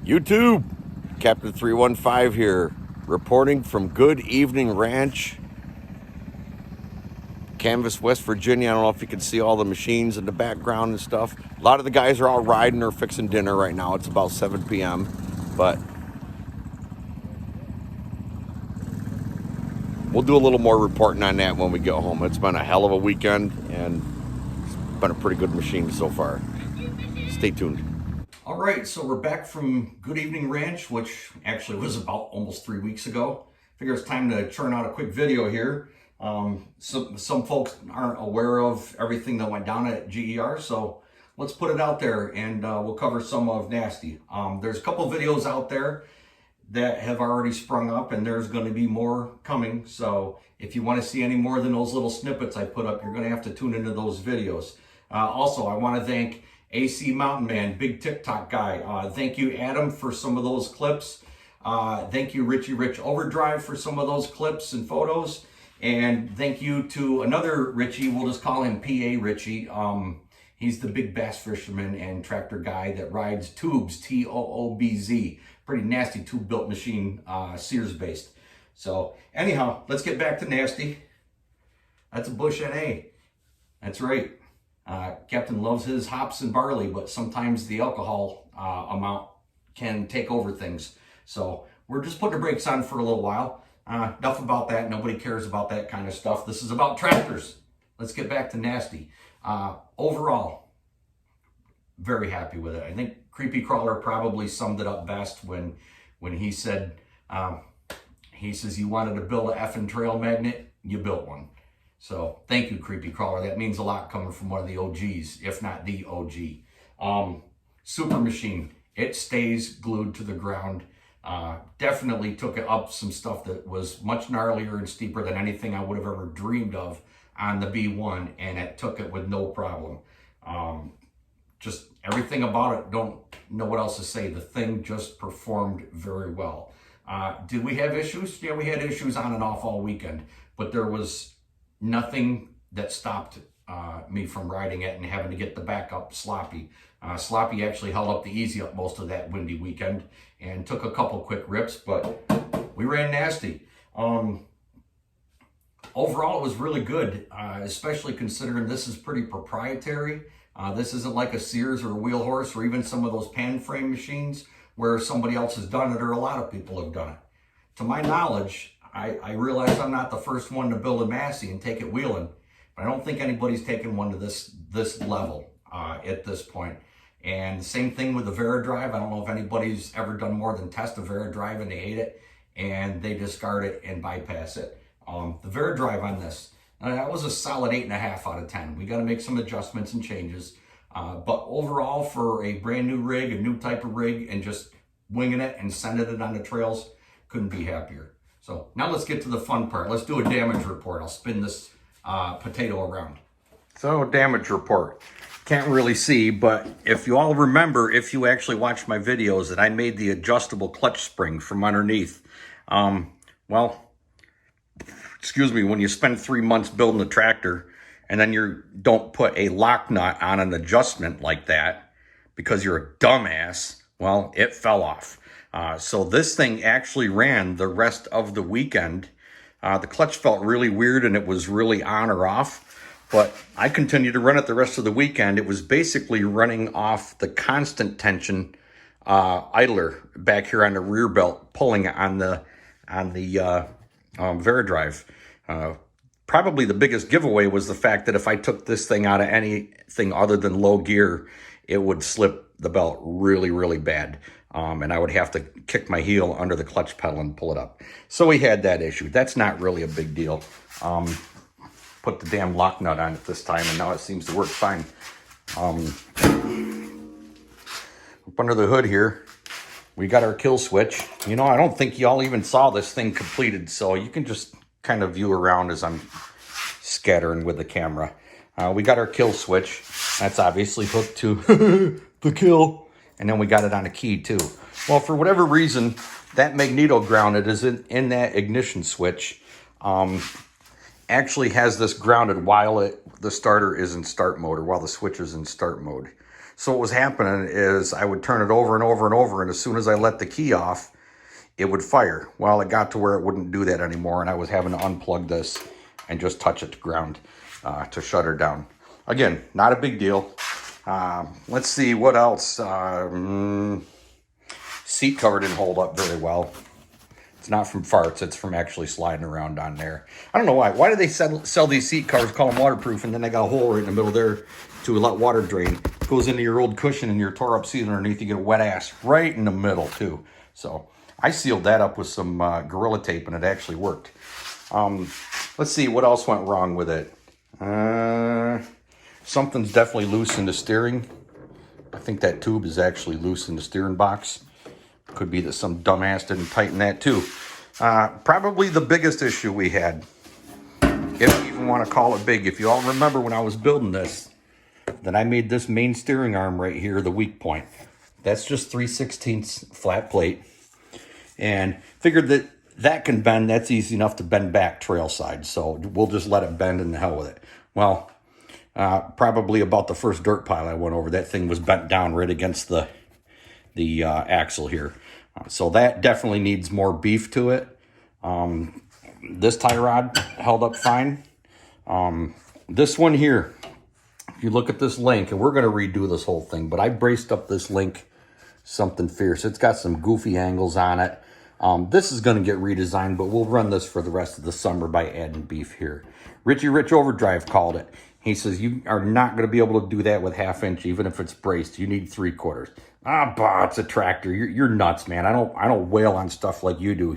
YouTube, Captain 315 here, reporting from Good Evening Ranch, Canvas, West Virginia. I don't know if you can see all the machines in the background and stuff. A lot of the guys are all riding or fixing dinner right now. It's about 7 p.m., but we'll do a little more reporting on that when we get home. It's been a hell of a weekend, and it's been a pretty good machine so far. Stay tuned. All right, so we're back from Good Evening Ranch, which actually was about almost 3 weeks ago. Figure it's time to churn out a quick video here. Some folks aren't aware of everything that went down at GER, so let's put it out there, and we'll cover some of nasty. There's a couple videos out there that have already sprung up, and there's going to be more coming. So if you want to see any more than those little snippets I put up, you're going to have to tune into those videos. Also, I want to thank AC Mountain Man, big TikTok guy. Thank you, Adam, for some of those clips. Thank you, Richie Rich Overdrive, for some of those clips and photos. And thank you to another Richie, we'll just call him PA Richie. He's the big bass fisherman and tractor guy that rides tubes, T-O-O-B-Z. Pretty nasty tube-built machine, Sears-based. So anyhow, let's get back to nasty. That's a Bush NA. That's right. Captain loves his hops and barley, but sometimes the alcohol amount can take over things. So we're just putting the brakes on for a little while. Enough about that. Nobody cares about that kind of stuff. This is about tractors. Let's get back to nasty. Overall, very happy with it. I think Creepy Crawler probably summed it up best when he said, he says, you wanted to build a effing trail magnet, you built one. So thank you, Creepy Crawler. That means a lot coming from one of the OGs, if not the OG. Super machine. It stays glued to the ground. Definitely took it up some stuff that was much gnarlier and steeper than anything I would have ever dreamed of on the B1, and it took it with no problem. Just everything about it, don't know what else to say. The thing just performed very well. Did we have issues? Yeah, we had issues on and off all weekend, but there was nothing that stopped me from riding it and having to get the backup Sloppy. Sloppy actually held up the easy up most of that windy weekend and took a couple quick rips, but we ran nasty. Overall, it was really good, especially considering this is pretty proprietary. This isn't like a Sears or a Wheel Horse or even some of those pan frame machines where somebody else has done it or a lot of people have done it. To my knowledge, I realize I'm not the first one to build a Massey and take it wheeling, but I don't think anybody's taken one to this level at this point. And the same thing with the VeriDrive. I don't know if anybody's ever done more than test a VeriDrive and they hate it and they discard it and bypass it. The VeriDrive on this, that was a solid 8.5 out of 10. We got to make some adjustments and changes. But overall, for a brand new rig, a new type of rig, and just winging it and sending it on the trails, couldn't be happier. So now let's get to the fun part. Let's do a damage report. I'll spin this potato around. So damage report. Can't really see, but if you all remember, if you actually watched my videos, that I made the adjustable clutch spring from underneath. Well, excuse me, when you spend 3 months building a tractor and then you don't put a lock nut on an adjustment like that because you're a dumbass, well, it fell off. So this thing actually ran the rest of the weekend. The clutch felt really weird and it was really on or off, but I continued to run it the rest of the weekend. It was basically running off the constant tension idler back here on the rear belt, pulling on the VeriDrive. Probably the biggest giveaway was the fact that if I took this thing out of anything other than low gear, it would slip the belt really, really bad. And I would have to kick my heel under the clutch pedal and pull it up. So we had that issue. That's not really a big deal. Put the damn lock nut on it this time, and now it seems to work fine. Up under the hood here, we got our kill switch. You know, I don't think y'all even saw this thing completed, so you can just kind of view around as I'm scattering with the camera. We got our kill switch. That's obviously hooked to the kill. And then we got it on a key too. Well, for whatever reason, that magneto grounded is in that ignition switch. Actually has this grounded while the starter is in start mode, or while the switch is in start mode. So what was happening is I would turn it over and over and over, and as soon as I let the key off, it would fire. Well, it got to where it wouldn't do that anymore, and I was having to unplug this and just touch it to ground to shut her down. Again, not a big deal. Let's see what else. Seat cover didn't hold up very well. It's not from farts, it's from actually sliding around on there. I don't know why. Why do they sell these seat covers, call them waterproof, and then they got a hole right in the middle there to let water drain? It goes into your old cushion and your tore up seat underneath, you get a wet ass right in the middle too. So I sealed that up with some Gorilla Tape and it actually worked. Let's see what else went wrong with it. Something's definitely loose in the steering. I think that tube is actually loose in the steering box. Could be that some dumbass didn't tighten that too. Probably the biggest issue we had, if you even want to call it big. If you all remember when I was building this, then I made this main steering arm right here the weak point. That's just 3/16 flat plate. And figured that that can bend. That's easy enough to bend back trail side. So we'll just let it bend and the hell with it. Well, probably about the first dirt pile I went over, that thing was bent down right against the axle here. So that definitely needs more beef to it. This tie rod held up fine. This one here, if you look at this link, and we're going to redo this whole thing, but I braced up this link something fierce. It's got some goofy angles on it. This is going to get redesigned, but we'll run this for the rest of the summer by adding beef here. Richie Rich Overdrive called it. He says, you are not going to be able to do that with 1/2 inch, even if it's braced. You need 3/4. It's a tractor. You're nuts, man. I don't wail on stuff like you do.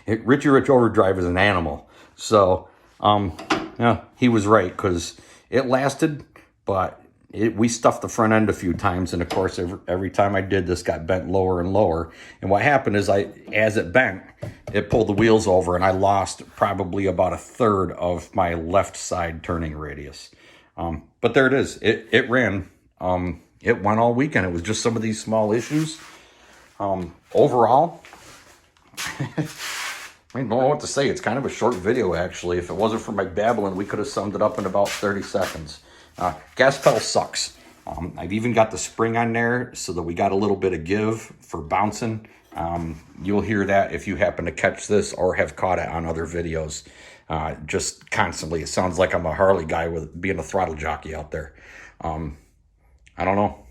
Richie Rich Overdrive is an animal. So, yeah, he was right, because it lasted, but we stuffed the front end a few times, and of course, every time I did, this got bent lower and lower. And what happened is, as it bent, it pulled the wheels over, and I lost probably about 1/3 of my left side turning radius. But there it is. It ran. It went all weekend. It was just some of these small issues. Overall, I don't know what to say. It's kind of a short video, actually. If it wasn't for my babbling, we could have summed it up in about 30 seconds. Gas pedal sucks. I've even got the spring on there so that we got a little bit of give for bouncing. You'll hear that if you happen to catch this or have caught it on other videos. Just constantly. It sounds like I'm a Harley guy with being a throttle jockey out there. I don't know.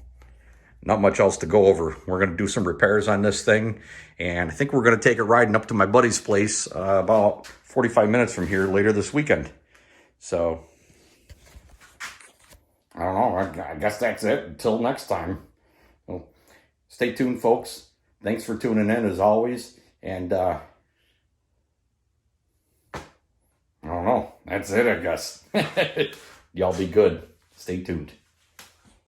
Not much else to go over. We're going to do some repairs on this thing, and I think we're going to take it riding up to my buddy's place about 45 minutes from here later this weekend. So, I don't know. I guess that's it. Until next time. Well, stay tuned, folks. Thanks for tuning in, as always. And, I don't know. That's it, I guess. Y'all be good. Stay tuned.